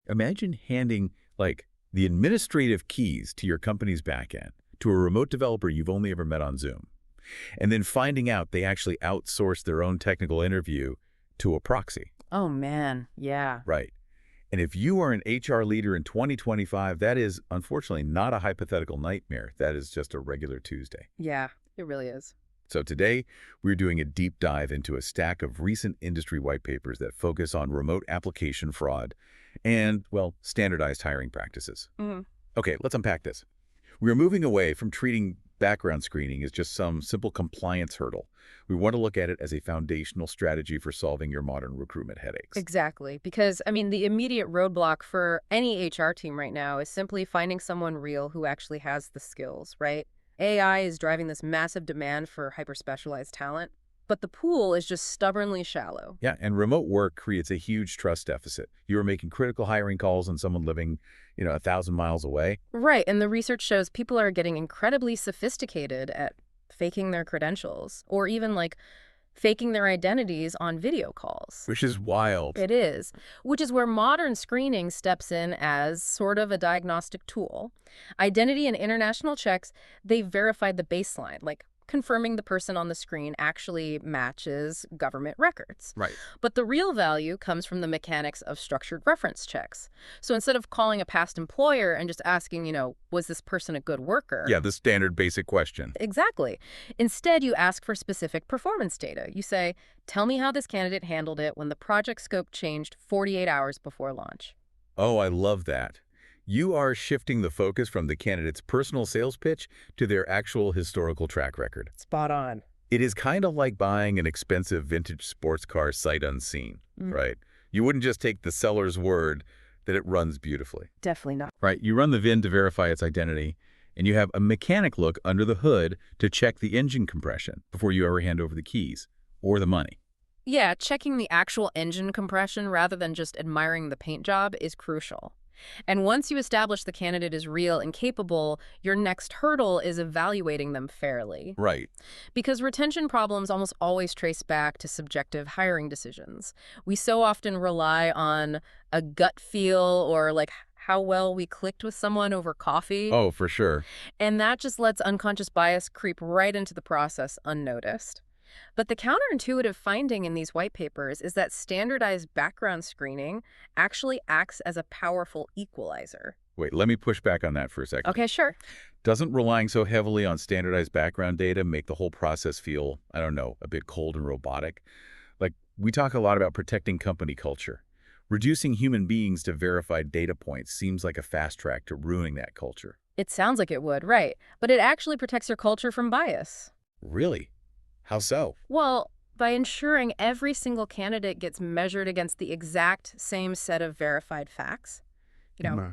Imagine handing, like, the administrative keys to your company's backend to a remote developer you've only ever met on Zoom, and then finding out they actually outsourced their own technical interview to a proxy. Oh, man. Yeah. Right. And if you are an HR leader in 2025, that is unfortunately not a hypothetical nightmare. That is just a regular Tuesday. Yeah, it really is. So today, we're doing a deep dive into a stack of recent industry white papers that focus on remote application fraud and, well, standardized hiring practices. Hmm. Okay, let's unpack this. We're moving away from treating background screening as just some simple compliance hurdle. We want to look at it as a foundational strategy for solving your modern recruitment headaches. Exactly. Because, I mean, the immediate roadblock for any HR team right now is simply finding someone real who actually has the skills, right? AI is driving this massive demand for hyper-specialized talent, but the pool is just stubbornly shallow. Yeah, and remote work creates a huge trust deficit. You are making critical hiring calls on someone living, 1,000 miles away. Right, and the research shows people are getting incredibly sophisticated at faking their credentials, or even like faking their identities on video calls. Which is wild. It is, which is where modern screening steps in as sort of a diagnostic tool. Identity and international checks, they verified the baseline, like confirming the person on the screen actually matches government records. Right. But the real value comes from the mechanics of structured reference checks. So instead of calling a past employer and just asking, was this person a good worker? Yeah, the standard basic question. Exactly. Instead, you ask for specific performance data. You say, tell me how this candidate handled it when the project scope changed 48 hours before launch. Oh, I love that. You are shifting the focus from the candidate's personal sales pitch to their actual historical track record. Spot on. It is kind of like buying an expensive vintage sports car sight unseen, right? You wouldn't just take the seller's word that it runs beautifully. Definitely not. Right, you run the VIN to verify its identity, and you have a mechanic look under the hood to check the engine compression before you ever hand over the keys or the money. Yeah, checking the actual engine compression rather than just admiring the paint job is crucial. And once you establish the candidate is real and capable, your next hurdle is evaluating them fairly. Right. Because retention problems almost always trace back to subjective hiring decisions. We so often rely on a gut feel or like how well we clicked with someone over coffee. Oh, for sure. And that just lets unconscious bias creep right into the process unnoticed. But the counterintuitive finding in these white papers is that standardized background screening actually acts as a powerful equalizer. Wait, let me push back on that for a second. Okay, sure. Doesn't relying so heavily on standardized background data make the whole process feel, I don't know, a bit cold and robotic? Like, we talk a lot about protecting company culture. Reducing human beings to verified data points seems like a fast track to ruining that culture. It sounds like it would, right. But it actually protects your culture from bias. Really? How so? Well, by ensuring every single candidate gets measured against the exact same set of verified facts.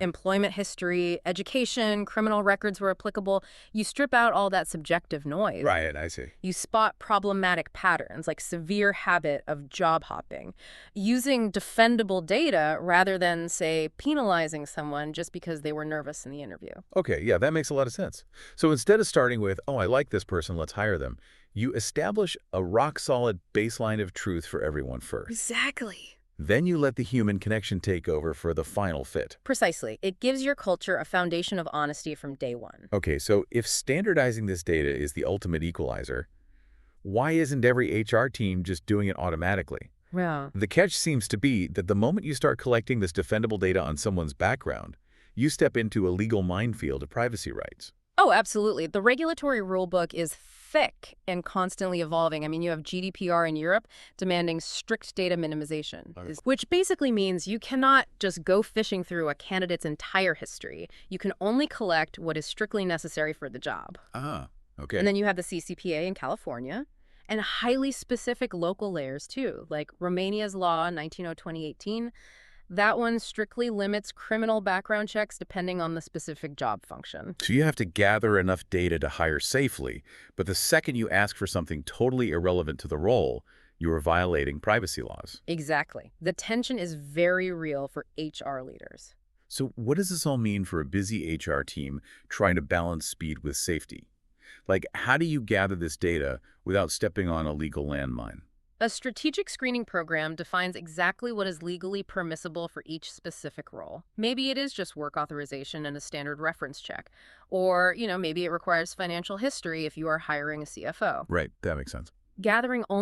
Employment history, education, criminal records were applicable. You strip out all that subjective noise. Right, I see. You spot problematic patterns like severe habit of job hopping, using defendable data rather than, say, penalizing someone just because they were nervous in the interview. Okay, yeah, that makes a lot of sense. So instead of starting with, oh, I like this person, let's hire them, you establish a rock-solid baseline of truth for everyone first. Exactly. Then you let the human connection take over for the final fit. Precisely. It gives your culture a foundation of honesty from day one. Okay, so if standardizing this data is the ultimate equalizer, why isn't every HR team just doing it automatically? Yeah. The catch seems to be that the moment you start collecting this defendable data on someone's background, you step into a legal minefield of privacy rights. Oh, absolutely. The regulatory rulebook is thick and constantly evolving. I mean, you have GDPR in Europe demanding strict data minimization, which basically means you cannot just go fishing through a candidate's entire history. You can only collect what is strictly necessary for the job. Ah, okay. And then you have the CCPA in California and highly specific local layers too, like Romania's law 1902-2018. That one strictly limits criminal background checks depending on the specific job function. So you have to gather enough data to hire safely, but the second you ask for something totally irrelevant to the role, you are violating privacy laws. Exactly. The tension is very real for HR leaders. So what does this all mean for a busy HR team trying to balance speed with safety? Like, how do you gather this data without stepping on a legal landmine? A strategic screening program defines exactly what is legally permissible for each specific role. Maybe it is just work authorization and a standard reference check. Or, maybe it requires financial history if you are hiring a CFO. Right, that makes sense. Gathering only